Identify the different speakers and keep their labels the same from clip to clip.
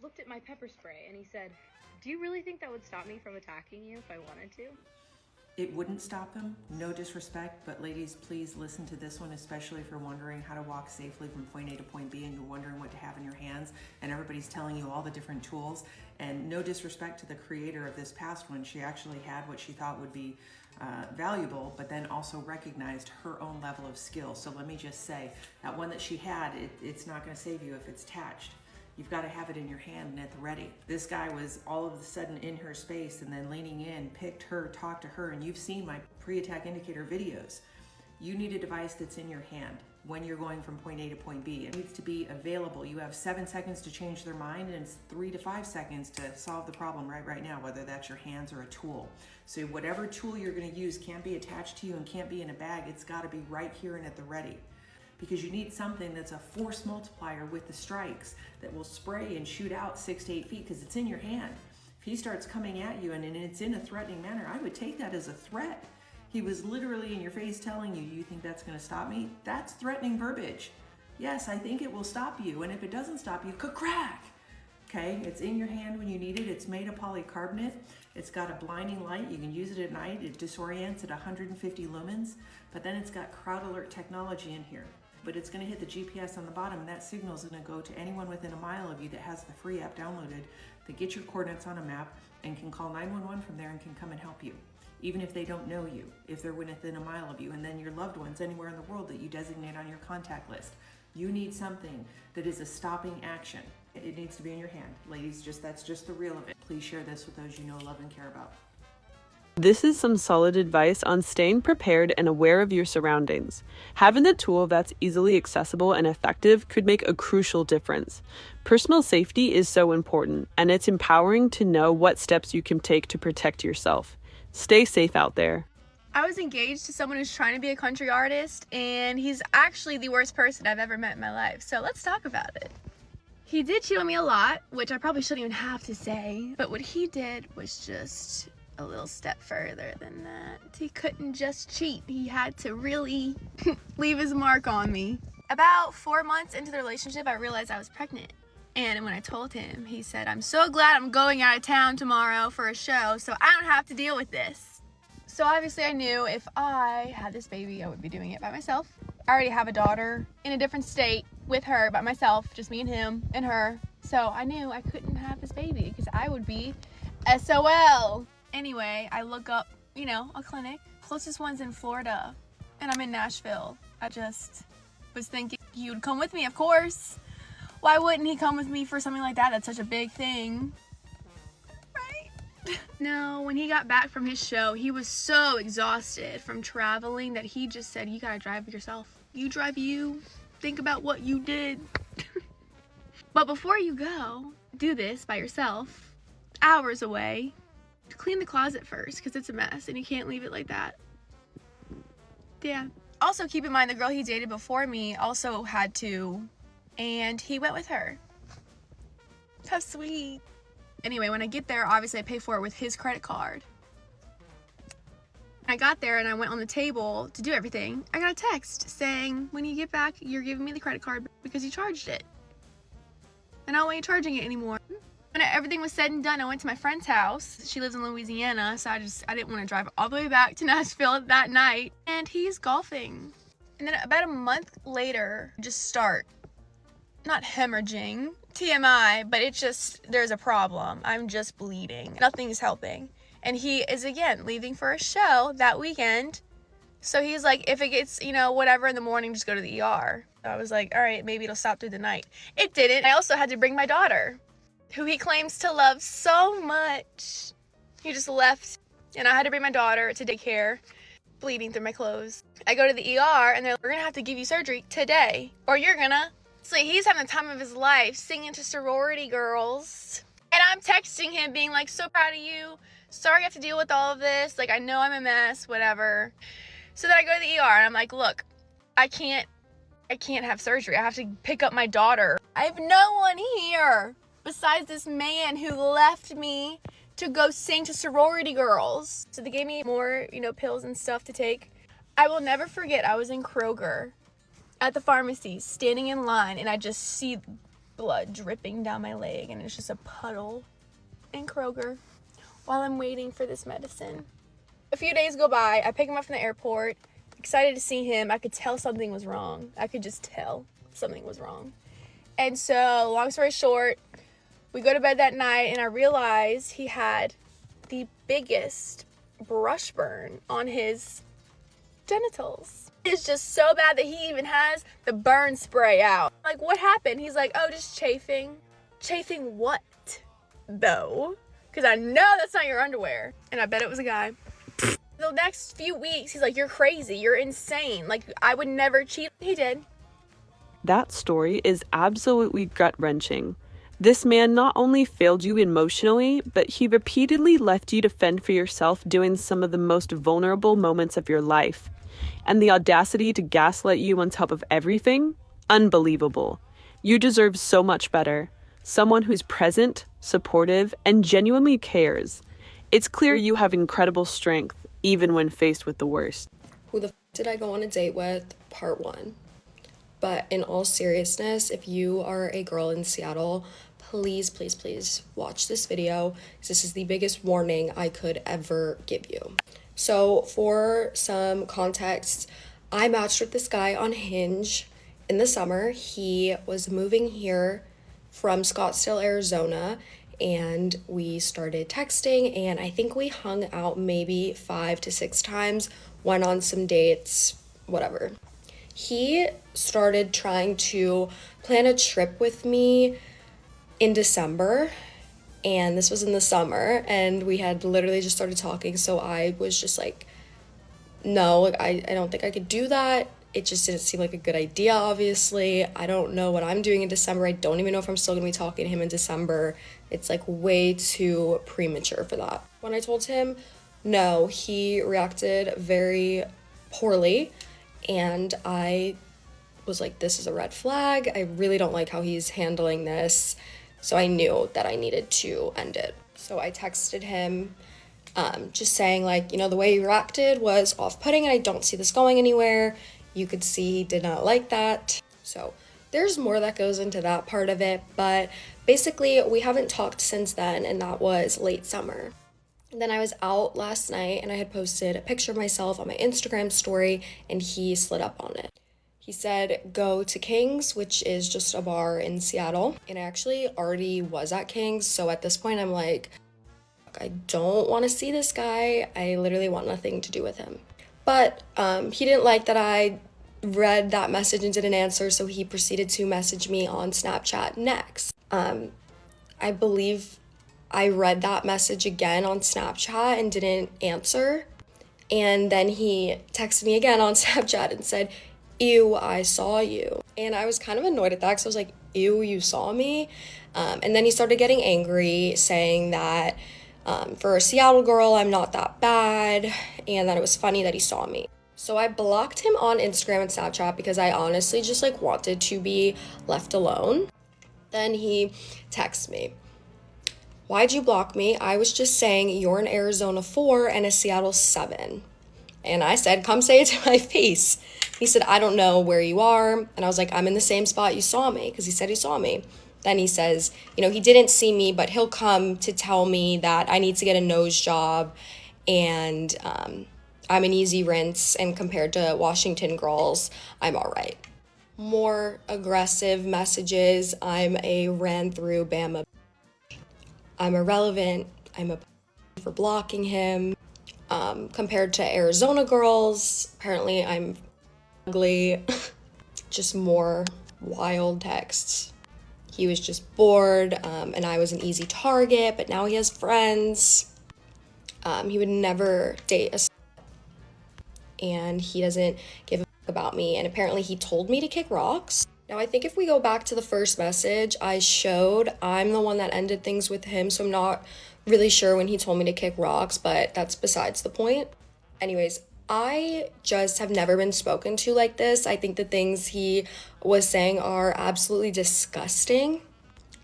Speaker 1: looked at my pepper spray and he said, "Do you really think that would stop me from attacking you if I wanted to?"
Speaker 2: It wouldn't stop him, no disrespect, but ladies, please listen to this one, especially if you're wondering how to walk safely from point A to point B and you're wondering what to have in your hands and everybody's telling you all the different tools. And no disrespect to the creator of this past one, she actually had what she thought would be valuable, but then also recognized her own level of skill. So let me just say, that one that she had, it's not gonna save you if it's attached. You've got to have it in your hand and at the ready. This guy was all of a sudden in her space and then leaning in, picked her, talked to her, and you've seen my pre-attack indicator videos. You need a device that's in your hand when you're going from point A to point B. It needs to be available. You have 7 seconds to change their mind and it's 3 to 5 seconds to solve the problem right now, whether that's your hands or a tool. So whatever tool you're gonna use can't be attached to you and can't be in a bag. It's gotta be right here and at the ready. Because you need something that's a force multiplier with the strikes that will spray and shoot out 6 to 8 feet because it's in your hand. If he starts coming at you and it's in a threatening manner, I would take that as a threat. He was literally in your face telling you, "You think that's gonna stop me?" That's threatening verbiage. Yes, I think it will stop you, and if it doesn't stop you, crack. Okay, it's in your hand when you need it. It's made of polycarbonate. It's got a blinding light. You can use it at night. It disorients at 150 lumens, but then it's got crowd alert technology in here. But it's gonna hit the GPS on the bottom, and that signal is gonna go to anyone within a mile of you that has the free app downloaded that gets your coordinates on a map and can call 911 from there and can come and help you. Even if they don't know you, if they're within a mile of you, and then your loved ones anywhere in the world that you designate on your contact list. You need something that is a stopping action. It needs to be in your hand. Ladies, that's just the real of it. Please share this with those you know, love, and care about.
Speaker 3: This is some solid advice on staying prepared and aware of your surroundings. Having the tool that's easily accessible and effective could make a crucial difference. Personal safety is so important, and it's empowering to know what steps you can take to protect yourself. Stay safe out there.
Speaker 4: I was engaged to someone who's trying to be a country artist, and he's actually the worst person I've ever met in my life. So let's talk about it. He did cheat on me a lot, which I probably shouldn't even have to say, but what he did was just a little step further than that. He couldn't just cheat. He had to really leave his mark on me. About 4 months into the relationship, I realized I was pregnant. And when I told him, he said, "I'm so glad I'm going out of town tomorrow for a show, so I don't have to deal with this." So obviously I knew if I had this baby, I would be doing it by myself. I already have a daughter in a different state with her by myself, just me and him and her. So I knew I couldn't have this baby because I would be SOL. Anyway, I look up, a clinic. Closest one's in Florida, and I'm in Nashville. I just was thinking he would come with me, of course. Why wouldn't he come with me for something like that? That's such a big thing, right? No, when he got back from his show, he was so exhausted from traveling that he just said, "You gotta drive yourself. You drive you. Think about what you did." But before you go, do this by yourself, hours away. Clean the closet first because it's a mess and you can't leave it like that. Yeah. Also keep in mind the girl he dated before me also had to, and he went with her. How sweet. Anyway, when I get there, obviously I pay for it with his credit card. I got there and I went on the table to do everything. I got a text saying, "When you get back, you're giving me the credit card because you charged it. And I don't want you charging it anymore." When everything was said and done, I went to my friend's house. She lives in Louisiana, so I didn't want to drive all the way back to Nashville that night. And he's golfing. And then about a month later, just start, not hemorrhaging, TMI, but there's a problem. I'm just bleeding. Nothing's helping. And he is, again, leaving for a show that weekend. So he's like, if it gets, whatever in the morning, just go to the ER. So I was like, all right, maybe it'll stop through the night. It didn't. I also had to bring my daughter, who he claims to love so much. He just left, and I had to bring my daughter to daycare, bleeding through my clothes. I go to the ER, and they're like, "We're gonna have to give you surgery today, or you're gonna..." So he's having the time of his life singing to sorority girls, and I'm texting him being like, "So proud of you. Sorry you have to deal with all of this. Like, I know I'm a mess, whatever." So then I go to the ER, and I'm like, "Look, I can't have surgery. I have to pick up my daughter. I have no one here besides this man who left me to go sing to sorority girls." So they gave me more, pills and stuff to take. I will never forget, I was in Kroger at the pharmacy, standing in line, and I just see blood dripping down my leg, and it's just a puddle in Kroger while I'm waiting for this medicine. A few days go by. I pick him up from the airport, excited to see him. I could tell something was wrong. I could just tell something was wrong. And so, long story short, we go to bed that night, and I realize he had the biggest brush burn on his genitals. It's just so bad that he even has the burn spray out. Like, what happened? He's like, oh, just chafing. Chafing what, though? Because I know that's not your underwear. And I bet it was a guy. The next few weeks, he's like, you're crazy. You're insane. Like, I would never cheat. He did.
Speaker 3: That story is absolutely gut-wrenching. This man not only failed you emotionally, but he repeatedly left you to fend for yourself during some of the most vulnerable moments of your life. And the audacity to gaslight you on top of everything? Unbelievable. You deserve so much better. Someone who's present, supportive, and genuinely cares. It's clear you have incredible strength, even when faced with the worst.
Speaker 5: Who the f*** did I go on a date with? Part 1. But in all seriousness, if you are a girl in Seattle, please, please, please watch this video, because this is the biggest warning I could ever give you. So for some context, I matched with this guy on Hinge in the summer. He was moving here from Scottsdale, Arizona, and we started texting, and I think we hung out maybe 5 to 6 times, went on some dates, whatever. He started trying to plan a trip with me in December, and this was in the summer, and we had literally just started talking, so I was just like, no, I don't think I could do that. It just didn't seem like a good idea, obviously. I don't know what I'm doing in December. I don't even know if I'm still gonna be talking to him in December. It's like way too premature for that. When I told him no, he reacted very poorly, and I was like, this is a red flag. I really don't like how he's handling this. So I knew that I needed to end it. So I texted him just saying, like, you know, the way you reacted was off-putting and I don't see this going anywhere. You could see he did not like that. So there's more that goes into that part of it, but basically we haven't talked since then, and that was late summer. And then I was out last night and I had posted a picture of myself on my Instagram story, and he slid up on it. He said, go to King's, which is just a bar in Seattle. And I actually already was at King's, so at this point I'm like, I don't want to see this guy. I literally want nothing to do with him. But he didn't like that I read that message and didn't answer, so he proceeded to message me on Snapchat next. I believe I read that message again on Snapchat and didn't answer. And then he texted me again on Snapchat and said, ew, I saw you. And I was kind of annoyed at that because I was like, ew, you saw me? And then he started getting angry, saying that for a Seattle girl, I'm not that bad, and that it was funny that he saw me. So I blocked him on Instagram and Snapchat because I honestly just like wanted to be left alone. Then he texts me, why'd you block me? I was just saying you're an Arizona 4 and a Seattle 7. And I said, come say it to my face. He said, I don't know where you are. And I was like, I'm in the same spot you saw me, because he said he saw me. Then he says, you know, he didn't see me, but he'll come to tell me that I need to get a nose job, and I'm an easy rinse, and compared to Washington girls, I'm all right. More aggressive messages. I'm a ran through Bama. I'm irrelevant. I'm a for blocking him. Compared to Arizona girls, apparently I'm ugly. Just more wild texts. He was just bored, and I was an easy target, but now he has friends. He would never date a and he doesn't give a f*** about me, and apparently he told me to kick rocks. Now, I think if we go back to the first message I showed, I'm the one that ended things with him, so I'm not really sure when he told me to kick rocks, but that's besides the point. Anyways, I just have never been spoken to like this. I think the things he was saying are absolutely disgusting.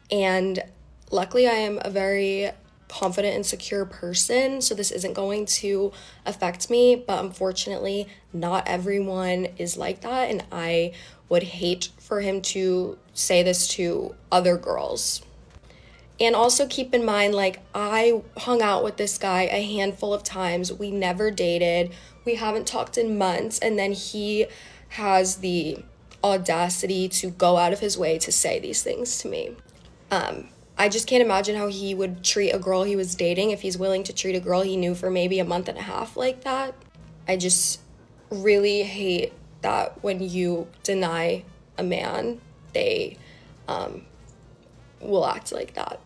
Speaker 5: And luckily I am a very confident and secure person, so this isn't going to affect me, but unfortunately not everyone is like that, and I would hate for him to say this to other girls. And also keep in mind, like, I hung out with this guy a handful of times. We never dated. We haven't talked in months. And then he has the audacity to go out of his way to say these things to me. I just can't imagine how he would treat a girl he was dating if he's willing to treat a girl he knew for maybe a month and a half like that. I just really hate that when you deny a man, they will act like that.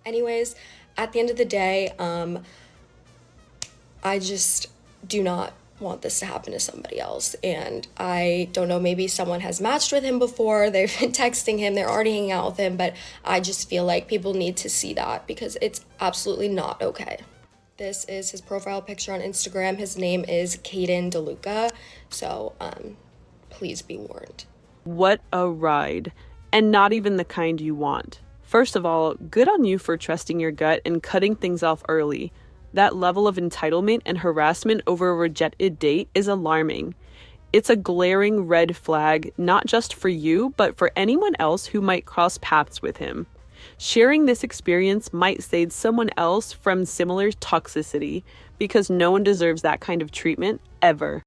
Speaker 5: Anyways, at the end of the day, I just do not want this to happen to somebody else. And I don't know, maybe someone has matched with him before, they've been texting him, they're already hanging out with him, but I just feel like people need to see that because it's absolutely not okay. This is his profile picture on Instagram. His name is Caden DeLuca, so please be warned.
Speaker 3: What a ride. And not even the kind you want. First of all, good on you for trusting your gut and cutting things off early. That level of entitlement and harassment over a rejected date is alarming. It's a glaring red flag, not just for you, but for anyone else who might cross paths with him. Sharing this experience might save someone else from similar toxicity, because no one deserves that kind of treatment, ever.